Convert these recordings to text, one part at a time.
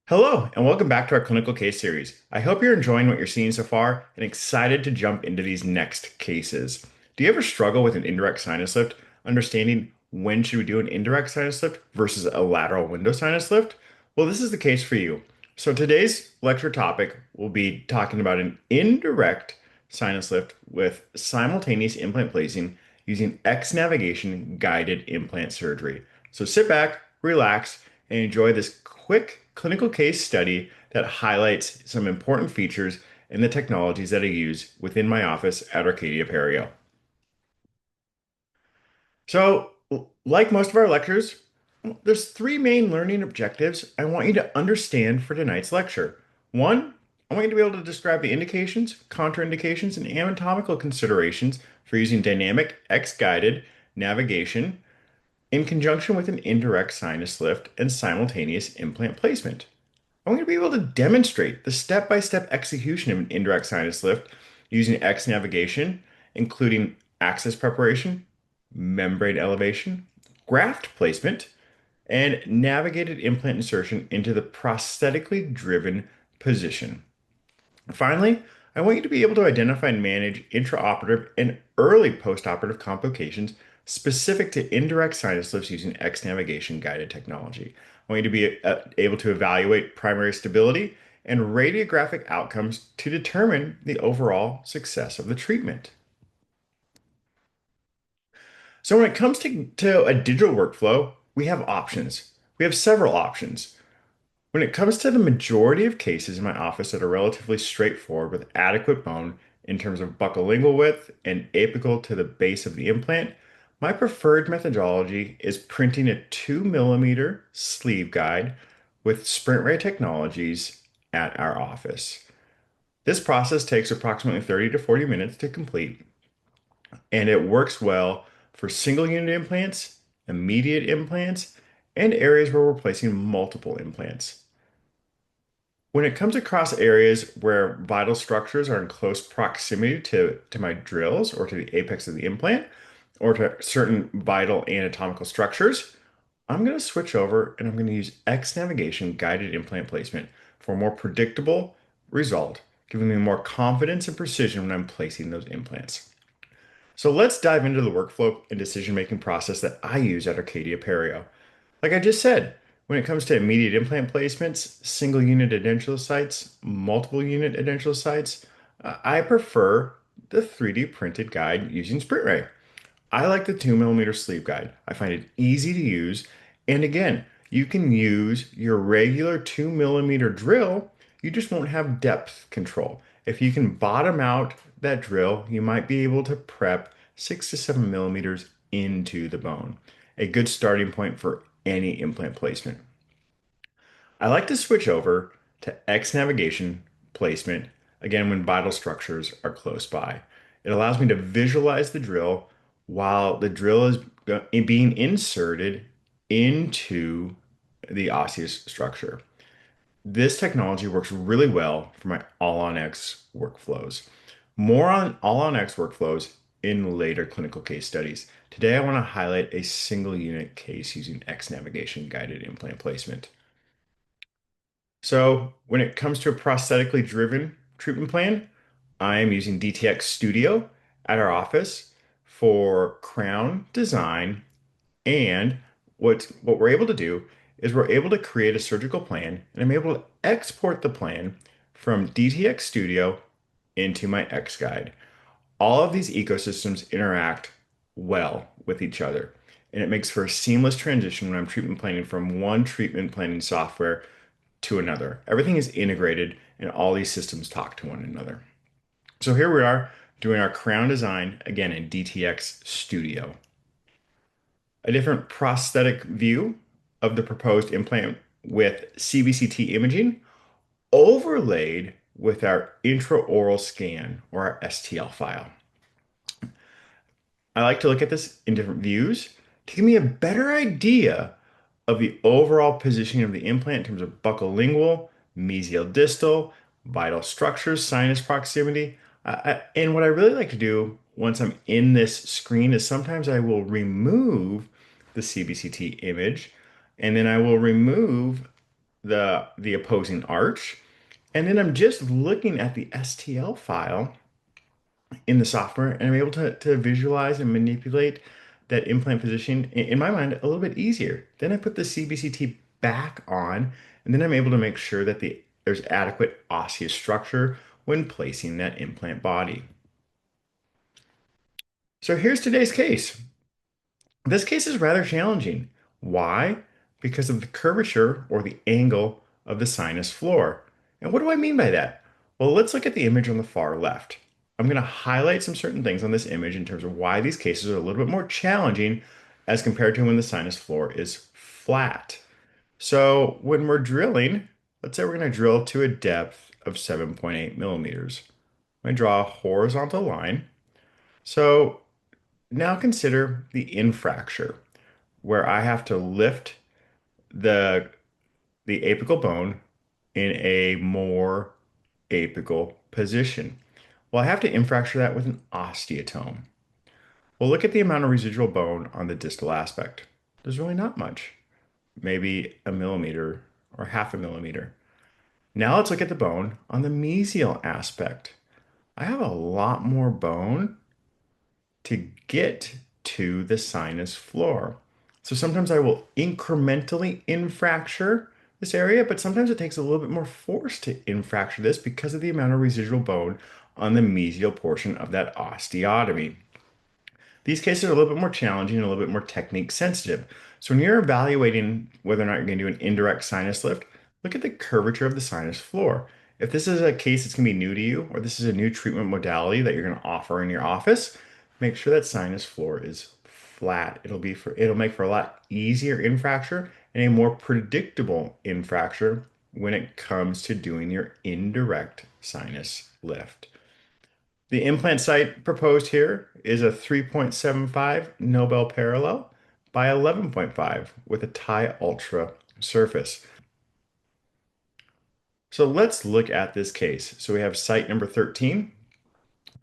Hello, and welcome back to our clinical case series. I hope you're enjoying what you're seeing so far and excited to jump into these next cases. Do you ever struggle with an indirect sinus lift, understanding when should we do an indirect sinus lift versus a lateral window sinus lift? Well, this is the case for you. So today's lecture topic will be talking about an indirect sinus lift with simultaneous implant placing using X navigation guided implant surgery. So sit back, relax, and enjoy this quick clinical case study that highlights some important features in the technologies that I use within my office at Arcadia Perio. So, like most of our lectures, there's three main learning objectives I want you to understand for tonight's lecture. One, I want you to be able to describe the indications, contraindications, and anatomical considerations for using dynamic X-guided navigation in conjunction with an indirect sinus lift and simultaneous implant placement. I want you to be able to demonstrate the step-by-step execution of an indirect sinus lift using X navigation, including access preparation, membrane elevation, graft placement, and navigated implant insertion into the prosthetically driven position. Finally, I want you to be able to identify and manage intraoperative and early postoperative complications specific to indirect sinus lifts using X navigation guided technology. I want you to be able to evaluate primary stability and radiographic outcomes to determine the overall success of the treatment. So when it comes to a digital workflow, we have options. We have several options. When it comes to the majority of cases in my office that are relatively straightforward with adequate bone in terms of buccolingual width and apical to the base of the implant, my preferred methodology is printing a 2 millimeter sleeve guide with Sprint Ray Technologies at our office. This process takes approximately 30 to 40 minutes to complete, and it works well for single unit implants, immediate implants, and areas where we're placing multiple implants. When it comes across areas where vital structures are in close proximity to my drills or to the apex of the implant or to certain vital anatomical structures, I'm going to switch over and I'm going to use X navigation guided implant placement for a more predictable result, giving me more confidence and precision when I'm placing those implants. So let's dive into the workflow and decision-making process that I use at Arcadia Perio. Like I just said, when it comes to immediate implant placements, single unit edentulous sites, multiple unit edentulous sites, I prefer the 3D printed guide using SprintRay. I like the 2 millimeter sleeve guide. I find it easy to use. And again, you can use your regular 2 millimeter drill, you just won't have depth control. If you can bottom out that drill, you might be able to prep 6 to 7 millimeters into the bone. A good starting point for any implant placement. I like to switch over to X navigation placement again when vital structures are close by. It allows me to visualize the drill while the drill is being inserted into the osseous structure. This technology works really well for my all-on-X workflows. More on all-on-X workflows in later clinical case studies. Today, I want to highlight a single unit case using X navigation guided implant placement. So when it comes to a prosthetically driven treatment plan, I am using DTX Studio at our office for crown design. And what we're able to do is we're able to create a surgical plan, and I'm able to export the plan from DTX Studio into my X Guide. All of these ecosystems interact well with each other, and it makes for a seamless transition when I'm treatment planning from one treatment planning software to another. Everything is integrated and all these systems talk to one another. So here we are doing our crown design again in DTX Studio. A different prosthetic view of the proposed implant with CBCT imaging overlaid with our intraoral scan or our STL file. I like to look at this in different views to give me a better idea of the overall positioning of the implant in terms of buccolingual, mesial distal, vital structures, sinus proximity. And what I really like to do once I'm in this screen is sometimes I will remove the CBCT image and then I will remove the opposing arch. And then I'm just looking at the STL file in the software, and I'm able to visualize and manipulate that implant position in my mind a little bit easier. Then I put the CBCT back on, and then I'm able to make sure that there's adequate osseous structure when placing that implant body. So here's today's case. This case is rather challenging. Why? Because of the curvature or the angle of the sinus floor. And what do I mean by that? Well, let's look at the image on the far left. I'm going to highlight some certain things on this image in terms of why these cases are a little bit more challenging as compared to when the sinus floor is flat. So when we're drilling, let's say we're going to drill to a depth of 7.8 millimeters. I'm going to draw a horizontal line. So now consider the infracture, where I have to lift the the apical bone in a more apical position. Well, I have to infracture that with an osteotome. Well, look at the amount of residual bone on the distal aspect. There's really not much, maybe a millimeter or half a millimeter. Now let's look at the bone on the mesial aspect. I have a lot more bone to get to the sinus floor. So sometimes I will incrementally infracture this area, but sometimes it takes a little bit more force to infracture this because of the amount of residual bone on the mesial portion of that osteotomy. These cases are a little bit more challenging and a little bit more technique sensitive. So when you're evaluating whether or not you're going to do an indirect sinus lift, look at the curvature of the sinus floor. If this is a case that's going to be new to you, or this is a new treatment modality that you're going to offer in your office, make sure that sinus floor is flat. It'll make for a lot easier infracture and a more predictable infracture when it comes to doing your indirect sinus lift. The implant site proposed here is a 3.75 Nobel parallel by 11.5 with a tie ultra surface. So let's look at this case. So we have site number 13,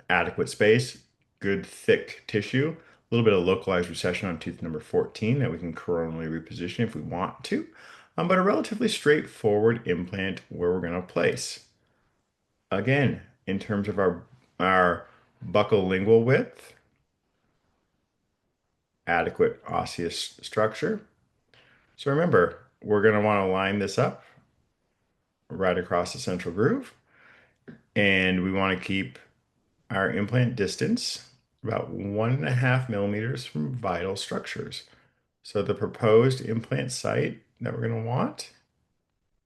adequate space, good thick tissue, a little bit of localized recession on tooth number 14 that we can coronally reposition if we want to, but a relatively straightforward implant where we're going to place. Again, in terms of our buccal lingual width, adequate osseous structure. So remember, we're going to want to line this up right across the central groove, and we want to keep our implant distance about 1.5 millimeters from vital structures. So the proposed implant site that we're going to want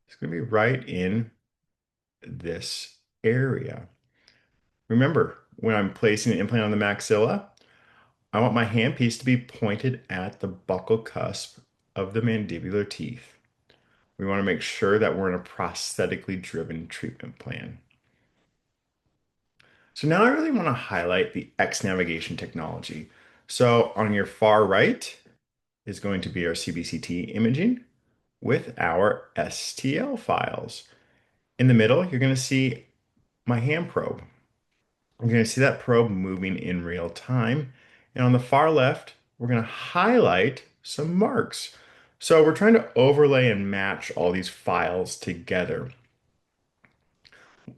is going to be right in this area. Remember, when I'm placing an implant on the maxilla, I want my handpiece to be pointed at the buccal cusp of the mandibular teeth. We want to make sure that we're in a prosthetically driven treatment plan. So now I really want to highlight the X navigation technology. So on your far right is going to be our CBCT imaging with our STL files. In the middle, you're going to see my hand probe. You're going to see that probe moving in real time. And on the far left, we're going to highlight some marks. So we're trying to overlay and match all these files together.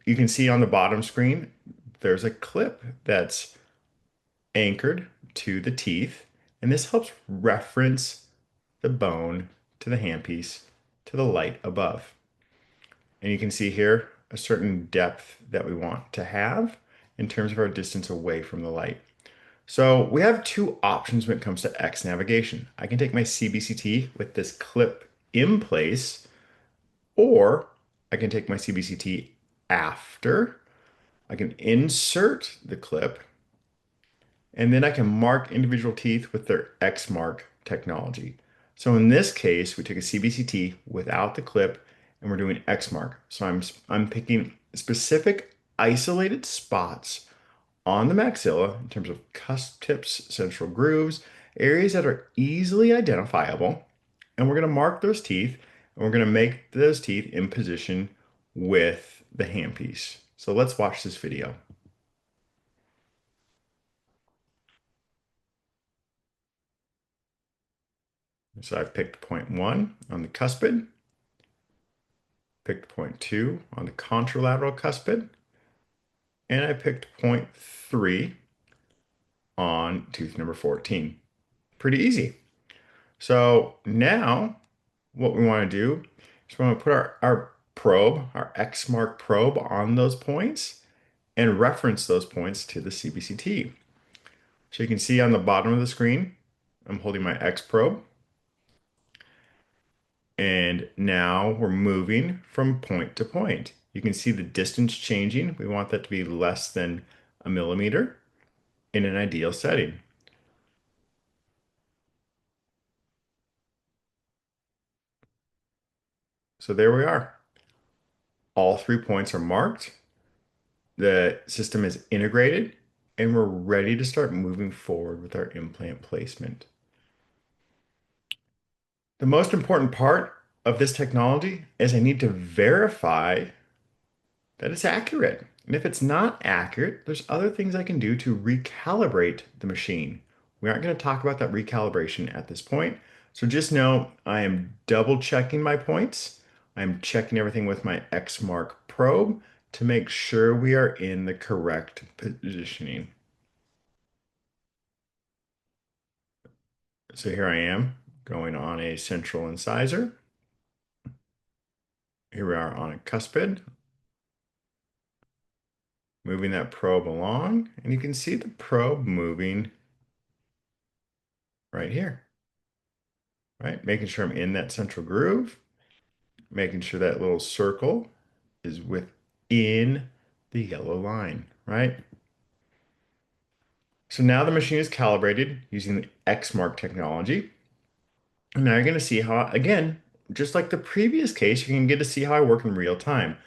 You can see on the bottom screen, there's a clip that's anchored to the teeth, and this helps reference the bone to the handpiece to the light above. And you can see here a certain depth that we want to have in terms of our distance away from the light. So we have two options when it comes to X navigation. I can take my CBCT with this clip in place, or I can take my CBCT after. I can insert the clip, and then I can mark individual teeth with their X mark technology. So in this case, we took a CBCT without the clip and we're doing X mark. So I'm picking specific isolated spots on the maxilla in terms of cusp tips, central grooves, areas that are easily identifiable. And we're going to mark those teeth and we're going to make those teeth in position with the handpiece. So let's watch this video. So I've picked point one on the cuspid. picked point 2 on the contralateral cuspid, and I picked point 3 on tooth number 14. Pretty easy. So now what we want to do is we want to put our probe, our X mark probe on those points and reference those points to the CBCT. So you can see on the bottom of the screen, I'm holding my X probe. And now we're moving from point to point. You can see the distance changing. We want that to be less than a millimeter in an ideal setting. So there we are. All 3 points are marked. The system is integrated, and we're ready to start moving forward with our implant placement. The most important part of this technology is I need to verify that it's accurate. And if it's not accurate, there's other things I can do to recalibrate the machine. We aren't going to talk about that recalibration at this point. So just know I am double checking my points. I'm checking everything with my X mark probe to make sure we are in the correct positioning. So here I am going on a central incisor. Here we are on a cuspid, moving that probe along, and you can see the probe moving right here, right? Making sure I'm in that central groove, making sure that little circle is within the yellow line, right? So now the machine is calibrated using the X mark technology. And now you're going to see how, again, just like the previous case, you can get to see how I work in real time.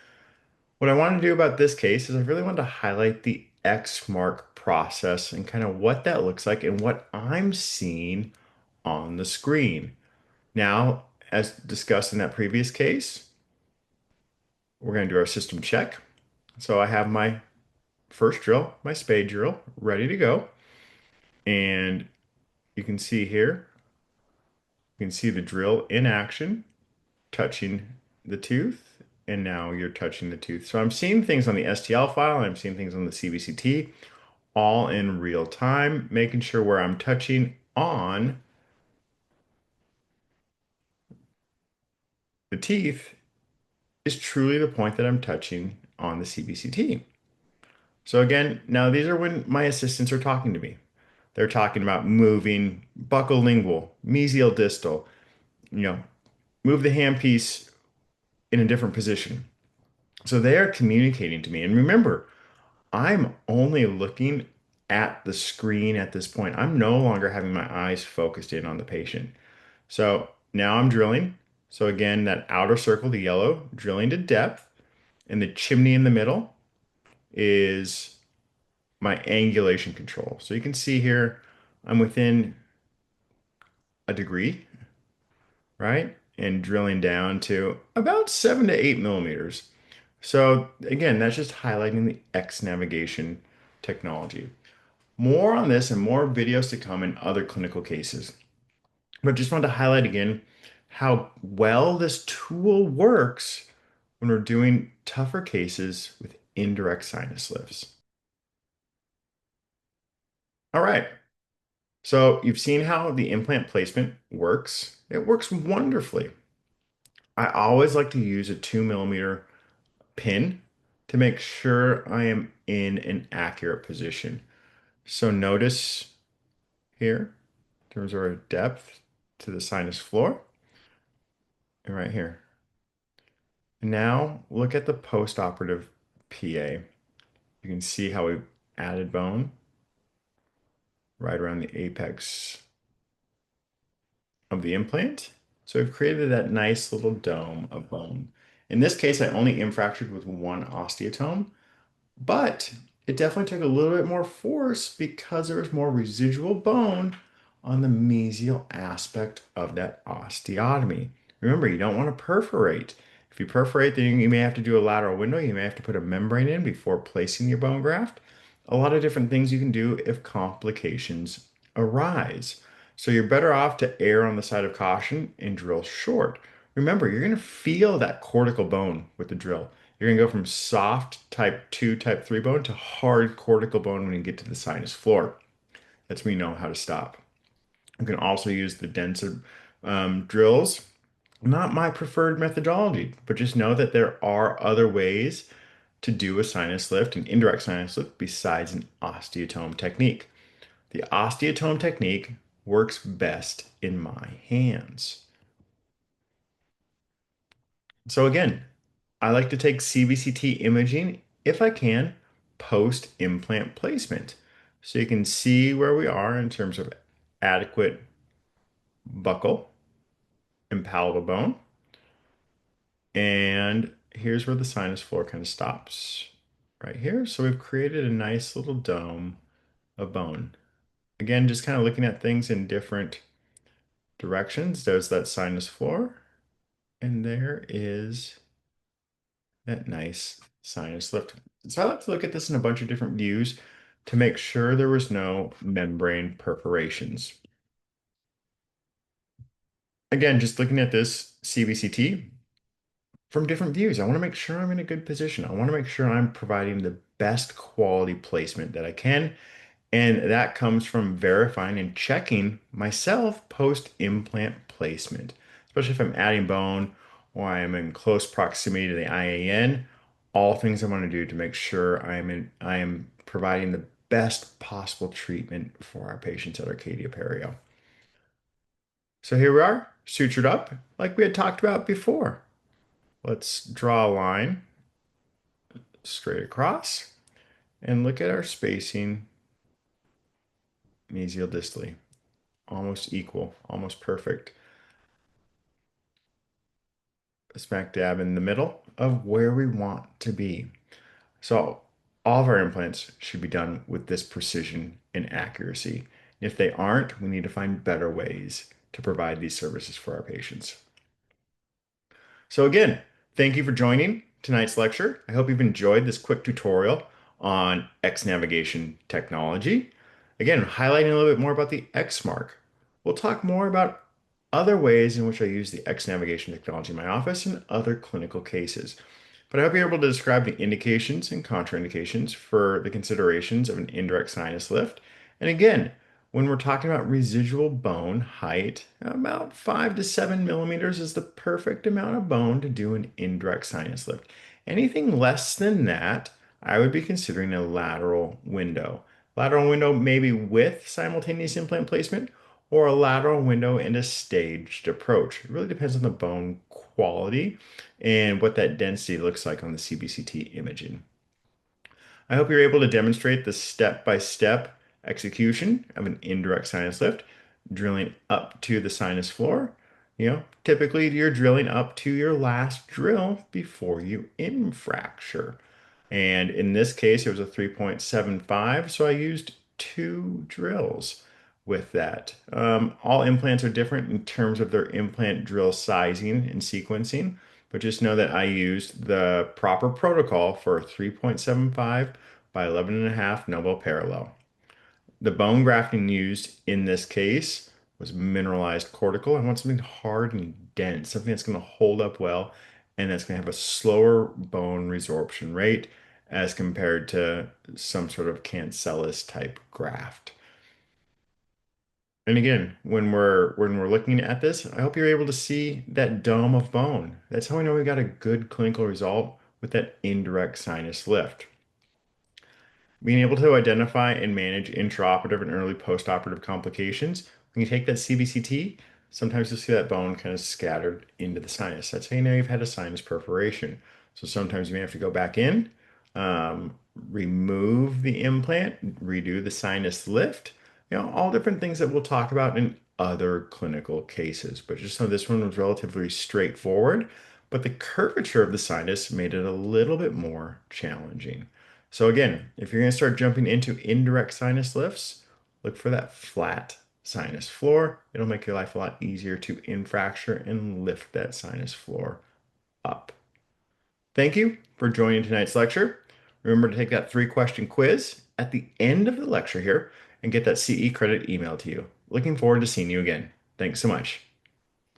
What I want to do about this case is I really want to highlight the X mark process and kind of what that looks like and what I'm seeing on the screen. Now, as discussed in that previous case, we're going to do our system check. So I have my first drill, my spade drill, ready to go. And you can see here, you can see the drill in action, touching the tooth, and now you're touching the tooth. So I'm seeing things on the STL file, and I'm seeing things on the CBCT, all in real time, making sure where I'm touching on the teeth is truly the point that I'm touching on the CBCT. So again, now these are when my assistants are talking to me. They're talking about moving buccolingual, mesial distal, you know, move the handpiece in a different position. So they are communicating to me. And remember, I'm only looking at the screen at this point. I'm no longer having my eyes focused in on the patient. So now I'm drilling. So again, that outer circle, the yellow, drilling to depth, and the chimney in the middle is my angulation control. So you can see here, I'm within a degree, right? And drilling down to about 7 to 8 millimeters. So again, that's just highlighting the X navigation technology. More on this and more videos to come in other clinical cases. But just wanted to highlight again how well this tool works when we're doing tougher cases with indirect sinus lifts. All right, so you've seen how the implant placement works. It works wonderfully. I always like to use a 2 millimeter pin to make sure I am in an accurate position. So notice here, in terms of our depth to the sinus floor, and right here. Now look at the post-operative PA. You can see how we added bone right around the apex of the implant. So we've created that nice little dome of bone. In this case, I only infractured with one osteotome, but it definitely took a little bit more force because there was more residual bone on the mesial aspect of that osteotomy. Remember, you don't want to perforate. If you perforate, then you may have to do a lateral window. You may have to put a membrane in before placing your bone graft. A lot of different things you can do if complications arise. So you're better off to err on the side of caution and drill short. Remember, you're going to feel that cortical bone with the drill. You're going to go from soft type 2, type 3 bone to hard cortical bone when you get to the sinus floor. That's when you know how to stop. You can also use the denser drills. Not my preferred methodology, but just know that there are other ways to do a sinus lift, an indirect sinus lift, besides an osteotome technique. The osteotome technique works best in my hands. So again, I like to take CBCT imaging if I can post implant placement. So you can see where we are in terms of adequate buccal and palatal bone. And here's where the sinus floor kind of stops right here. So we've created a nice little dome of bone. Again, just kind of looking at things in different directions. There's that sinus floor, and there is that nice sinus lift. So I like to look at this in a bunch of different views to make sure there was no membrane perforations. Again, just looking at this CBCT from different views. I want to make sure I'm in a good position. I want to make sure I'm providing the best quality placement that I can. And that comes from verifying and checking myself post implant placement, especially if I'm adding bone or I am in close proximity to the IAN. All things I want to do to make sure I am providing the best possible treatment for our patients at Arcadia Perio. So here we are, sutured up like we had talked about before. Let's draw a line straight across and look at our spacing mesial distally. Almost equal, almost perfect. Smack dab in the middle of where we want to be. So all of our implants should be done with this precision and accuracy. If they aren't, we need to find better ways to provide these services for our patients. So again, thank you for joining tonight's lecture. I hope you've enjoyed this quick tutorial on X navigation technology. Again, highlighting a little bit more about the X mark. We'll talk more about other ways in which I use the X navigation technology in my office and other clinical cases. But I hope you're able to describe the indications and contraindications for the considerations of an indirect sinus lift. And again, when we're talking about residual bone height, about 5 to 7 millimeters is the perfect amount of bone to do an indirect sinus lift. Anything less than that, I would be considering a lateral window. Lateral window maybe with simultaneous implant placement or a lateral window and a staged approach. It really depends on the bone quality and what that density looks like on the CBCT imaging. I hope you're able to demonstrate the step-by-step execution of an indirect sinus lift, drilling up to the sinus floor. Typically you're drilling up to your last drill before you infracture. And in this case, it was a 3.75, so I used two drills with that. All implants are different in terms of their implant drill sizing and sequencing, but just know that I used the proper protocol for a 3.75 by 11.5 Nobel parallel. The bone grafting used in this case was mineralized cortical. I want something hard and dense, something that's going to hold up well and that's going to have a slower bone resorption rate as compared to some sort of cancellous type graft. And again, when we're looking at this, I hope you're able to see that dome of bone. That's how we know we got a good clinical result with that indirect sinus lift. Being able to identify and manage intraoperative and early postoperative complications. When you take that CBCT, sometimes you'll see that bone kind of scattered into the sinus. That's how you know you've had a sinus perforation. So sometimes you may have to go back in, remove the implant, redo the sinus lift, all different things that we'll talk about in other clinical cases. But just know this one was relatively straightforward, but the curvature of the sinus made it a little bit more challenging. So again, if you're going to start jumping into indirect sinus lifts, look for that flat sinus floor. It'll make your life a lot easier to infracture and lift that sinus floor up. Thank you for joining tonight's lecture. Remember to take that 3-question quiz at the end of the lecture here and get that CE credit emailed to you. Looking forward to seeing you again. Thanks so much.